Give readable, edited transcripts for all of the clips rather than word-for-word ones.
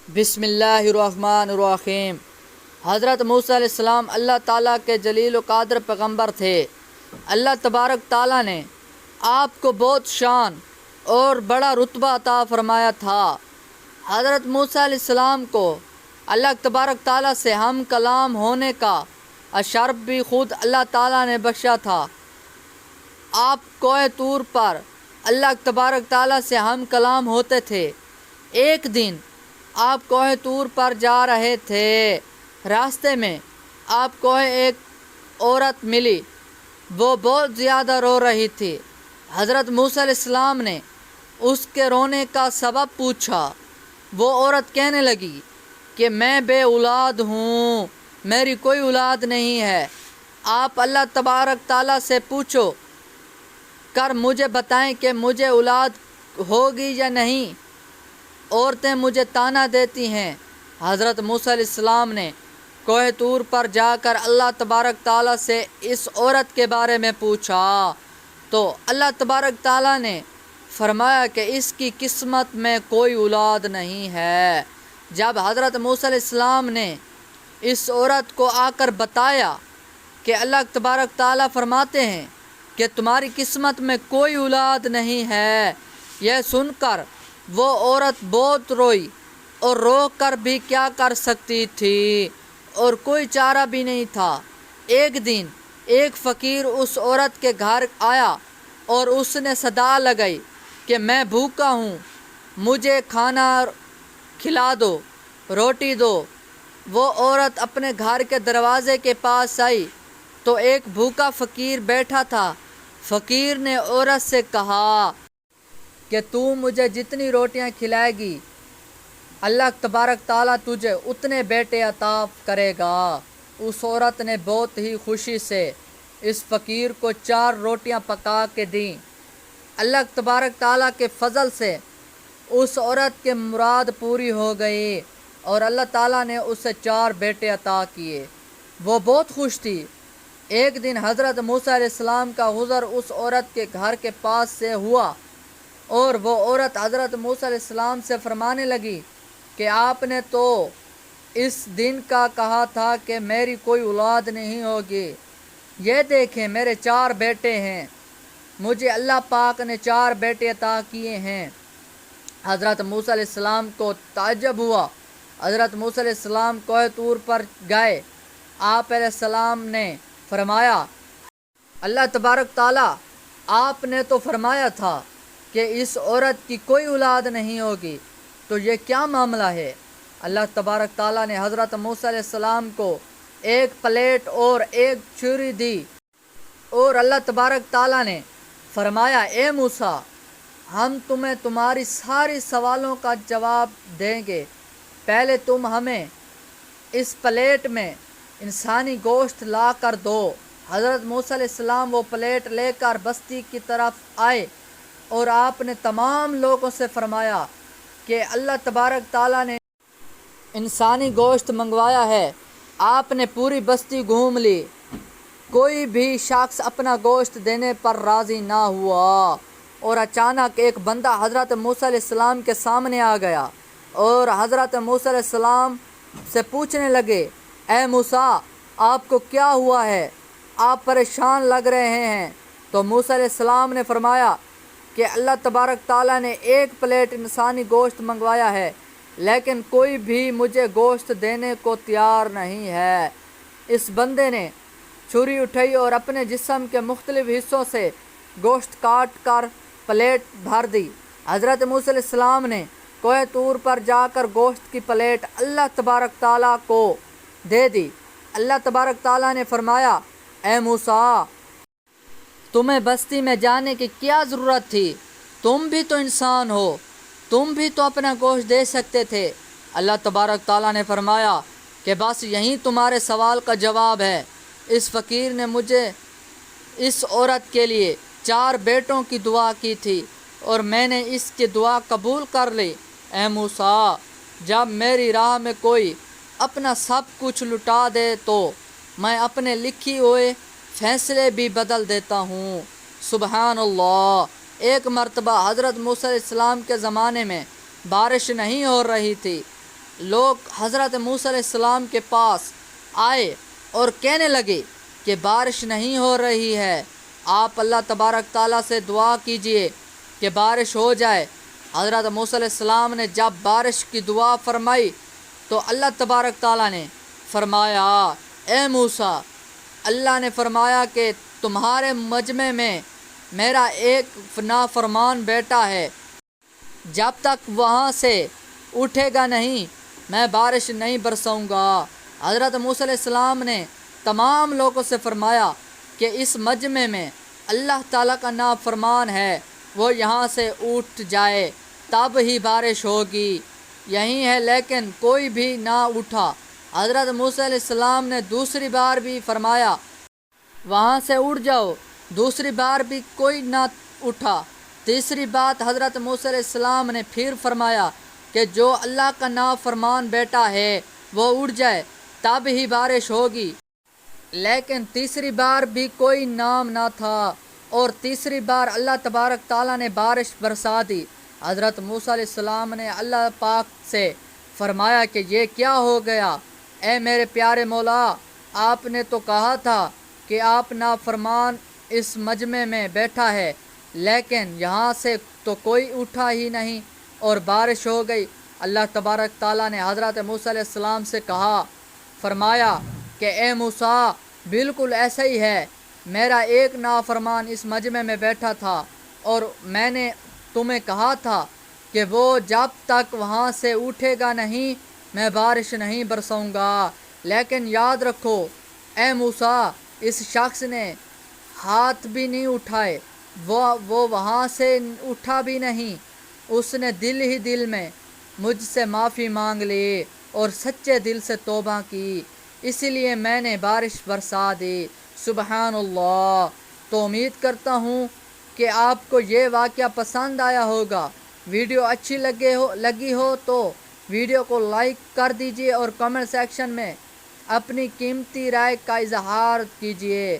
بسم اللہ الرحمن الرحیم۔ حضرت موسیٰ علیہ السلام اللہ تعالیٰ کے جلیل و قادر پیغمبر تھے۔ اللہ تبارک تعالیٰ نے آپ کو بہت شان اور بڑا رتبہ عطا فرمایا تھا۔ حضرت موسیٰ علیہ السلام کو اللہ تبارک تعالیٰ سے ہم کلام ہونے کا شرف بھی خود اللہ تعالیٰ نے بخشا تھا۔ آپ کوہ طور پر اللہ تبارک تعالیٰ سے ہم کلام ہوتے تھے۔ ایک دن آپ کوہ طور پر جا رہے تھے، راستے میں آپ کو ایک عورت ملی، وہ بہت زیادہ رو رہی تھی۔ حضرت موسیٰ علیہ السلام نے اس کے رونے کا سبب پوچھا۔ وہ عورت کہنے لگی کہ میں بے اولاد ہوں، میری کوئی اولاد نہیں ہے۔ آپ اللہ تبارک تعالیٰ سے پوچھو کر مجھے بتائیں کہ مجھے اولاد ہوگی یا نہیں۔ عورتیں مجھے طعنہ دیتی ہیں۔ حضرت موسیٰ علیہ السلام نے کوہ طور پر جا کر اللہ تبارک تعالیٰ سے اس عورت کے بارے میں پوچھا، تو اللہ تبارک تعالیٰ نے فرمایا کہ اس کی قسمت میں کوئی اولاد نہیں ہے۔ جب حضرت موسیٰ علیہ السلام نے اس عورت کو آ کر بتایا کہ اللہ تبارک تعالیٰ فرماتے ہیں کہ تمہاری قسمت میں کوئی اولاد نہیں ہے، یہ سن کر وہ عورت بہت روئی، اور رو کر بھی کیا کر سکتی تھی، اور کوئی چارہ بھی نہیں تھا۔ ایک دن ایک فقیر اس عورت کے گھر آیا اور اس نے صدا لگائی کہ میں بھوکا ہوں، مجھے کھانا کھلا دو، روٹی دو۔ وہ عورت اپنے گھر کے دروازے کے پاس آئی تو ایک بھوکا فقیر بیٹھا تھا۔ فقیر نے عورت سے کہا کہ تو مجھے جتنی روٹیاں کھلائے گی، اللہ تبارک تعالیٰ تجھے اتنے بیٹے عطا کرے گا۔ اس عورت نے بہت ہی خوشی سے اس فقیر کو 4 روٹیاں پکا کے دیں۔ اللہ تبارک تعالیٰ کے فضل سے اس عورت کے مراد پوری ہو گئی، اور اللہ تعالیٰ نے اسے 4 بیٹے عطا کیے۔ وہ بہت خوش تھی۔ ایک دن حضرت موسیٰ علیہ السلام کا گزر اس عورت کے گھر کے پاس سے ہوا، اور وہ عورت حضرت موسیٰ علیہ السلام سے فرمانے لگی کہ آپ نے تو اس دن کا کہا تھا کہ میری کوئی اولاد نہیں ہوگی، یہ دیکھیں میرے 4 بیٹے ہیں، مجھے اللہ پاک نے 4 بیٹے عطا کیے ہیں۔ حضرت موسیٰ علیہ السلام کو تعجب ہوا۔ حضرت موسیٰ علیہ السلام کوہ طور پر گئے۔ آپ علیہ السلام نے فرمایا، اللہ تبارک تعالیٰ آپ نے تو فرمایا تھا کہ اس عورت کی کوئی اولاد نہیں ہوگی، تو یہ کیا معاملہ ہے؟ اللہ تبارک تعالیٰ نے حضرت موسیٰ علیہ السلام کو ایک پلیٹ اور ایک چھری دی، اور اللہ تبارک تعالیٰ نے فرمایا، اے موسیٰ، ہم تمہیں تمہاری ساری سوالوں کا جواب دیں گے، پہلے تم ہمیں اس پلیٹ میں انسانی گوشت لا کر دو۔ حضرت موسیٰ علیہ السلام وہ پلیٹ لے کر بستی کی طرف آئے، اور آپ نے تمام لوگوں سے فرمایا کہ اللہ تبارک تعالیٰ نے انسانی گوشت منگوایا ہے۔ آپ نے پوری بستی گھوم لی، کوئی بھی شخص اپنا گوشت دینے پر راضی نہ ہوا، اور اچانک ایک بندہ حضرت موسیٰ علیہ السلام کے سامنے آ گیا، اور حضرت موسیٰ علیہ السلام سے پوچھنے لگے، اے موسیٰ، آپ کو کیا ہوا ہے؟ آپ پریشان لگ رہے ہیں۔ تو موسیٰ علیہ السلام نے فرمایا کہ اللہ تبارک تعالیٰ نے ایک پلیٹ انسانی گوشت منگوایا ہے، لیکن کوئی بھی مجھے گوشت دینے کو تیار نہیں ہے۔ اس بندے نے چھری اٹھائی اور اپنے جسم کے مختلف حصوں سے گوشت کاٹ کر پلیٹ بھر دی۔ حضرت موسیٰ علیہ السلام نے کوہ طور پر جا کر گوشت کی پلیٹ اللہ تبارک تعالیٰ کو دے دی۔ اللہ تبارک تعالیٰ نے فرمایا، اے موسیٰ، تمہیں بستی میں جانے کی کیا ضرورت تھی؟ تم بھی تو انسان ہو، تم بھی تو اپنا گوشت دے سکتے تھے۔ اللہ تبارک تعالیٰ نے فرمایا کہ بس یہی تمہارے سوال کا جواب ہے۔ اس فقیر نے مجھے اس عورت کے لیے 4 بیٹوں کی دعا کی تھی، اور میں نے اس کی دعا قبول کر لی۔ اے موسیٰ، جب میری راہ میں کوئی اپنا سب کچھ لٹا دے تو میں اپنے لکھی ہوئے فیصلے بھی بدل دیتا ہوں۔ سبحان اللہ۔ ایک مرتبہ حضرت موسیٰ علیہ السلام کے زمانے میں بارش نہیں ہو رہی تھی، لوگ حضرت موسیٰ علیہ السلام کے پاس آئے اور کہنے لگے کہ بارش نہیں ہو رہی ہے، آپ اللہ تبارک تعالیٰ سے دعا کیجئے کہ بارش ہو جائے۔ حضرت موسیٰ علیہ السلام نے جب بارش کی دعا فرمائی تو اللہ تبارک تعالیٰ نے فرمایا، اے موسیٰ، اللہ نے فرمایا کہ تمہارے مجمع میں میرا ایک نافرمان بیٹا ہے، جب تک وہاں سے اٹھے گا نہیں میں بارش نہیں برساؤں گا۔ حضرت موسیٰ علیہ السلام نے تمام لوگوں سے فرمایا کہ اس مجمع میں اللہ تعالیٰ کا نافرمان ہے، وہ یہاں سے اٹھ جائے تب ہی بارش ہوگی، یہی ہے، لیکن کوئی بھی نہ اٹھا۔ حضرت موسیٰ علیہ السلام نے دوسری بار بھی فرمایا وہاں سے اٹھ جاؤ، دوسری بار بھی کوئی نہ اٹھا۔ تیسری بات حضرت موسیٰ علیہ السلام نے پھر فرمایا کہ جو اللہ کا نافرمان بیٹا ہے وہ اٹھ جائے تب ہی بارش ہوگی، لیکن تیسری بار بھی کوئی نام نہ تھا، اور تیسری بار اللہ تبارک تعالیٰ نے بارش برسا دی۔ حضرت موسیٰ علیہ السلام نے اللہ پاک سے فرمایا کہ یہ کیا ہو گیا، اے میرے پیارے مولا، آپ نے تو کہا تھا کہ آپ نافرمان اس مجمع میں بیٹھا ہے، لیکن یہاں سے تو کوئی اٹھا ہی نہیں اور بارش ہو گئی۔ اللہ تبارک تعالیٰ نے حضرت موسیٰ علیہ السلام سے کہا، فرمایا کہ اے موسیٰ، بالکل ایسا ہی ہے، میرا ایک نافرمان اس مجمع میں بیٹھا تھا اور میں نے تمہیں کہا تھا کہ وہ جب تک وہاں سے اٹھے گا نہیں میں بارش نہیں برساؤں گا، لیکن یاد رکھو اے موسیٰ، اس شخص نے ہاتھ بھی نہیں اٹھائے، وہ وہاں سے اٹھا بھی نہیں، اس نے دل ہی دل میں مجھ سے معافی مانگ لی اور سچے دل سے توبہ کی، اسی لیے میں نے بارش برسا دی۔ سبحان اللہ۔ تو امید کرتا ہوں کہ آپ کو یہ واقعہ پسند آیا ہوگا۔ ویڈیو اچھی لگی ہو تو ویڈیو کو لائک کر دیجئے اور کمنٹ سیکشن میں اپنی قیمتی رائے کا اظہار کیجئے،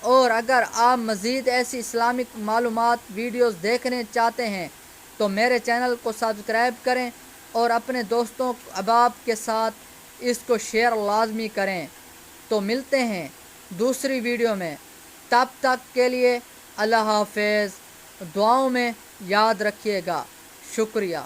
اور اگر آپ مزید ایسی اسلامک معلومات ویڈیوز دیکھنے چاہتے ہیں تو میرے چینل کو سبسکرائب کریں اور اپنے دوستوں احباب کے ساتھ اس کو شیئر لازمی کریں۔ تو ملتے ہیں دوسری ویڈیو میں، تب تک کے لیے اللہ حافظ، دعاؤں میں یاد رکھیے گا۔ شکریہ۔